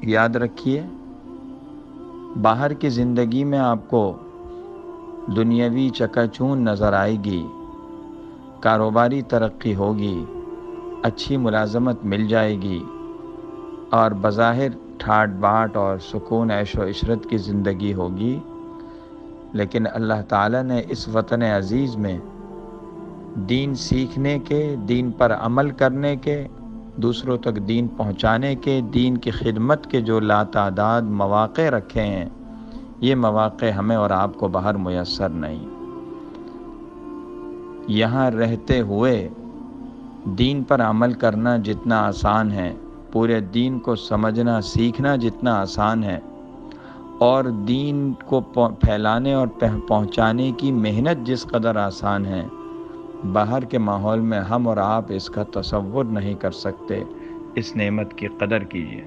یاد رکھیے، باہر کی زندگی میں آپ کو دنیاوی چکا چون نظر آئے گی، کاروباری ترقی ہوگی، اچھی ملازمت مل جائے گی اور بظاہر ٹھاٹ باٹ اور سکون عیش و عشرت کی زندگی ہوگی، لیکن اللہ تعالیٰ نے اس وطن عزیز میں دین سیکھنے کے، دین پر عمل کرنے کے، دوسروں تک دین پہنچانے کے، دین کی خدمت کے جو لاتعداد مواقع رکھے ہیں، یہ مواقع ہمیں اور آپ کو باہر میسر نہیں۔ یہاں رہتے ہوئے دین پر عمل کرنا جتنا آسان ہے، پورے دین کو سمجھنا سیکھنا جتنا آسان ہے، اور دین کو پھیلانے اور پہنچانے کی محنت جس قدر آسان ہے، باہر کے ماحول میں ہم اور آپ اس کا تصور نہیں کر سکتے۔ اس نعمت کی قدر کیجیے۔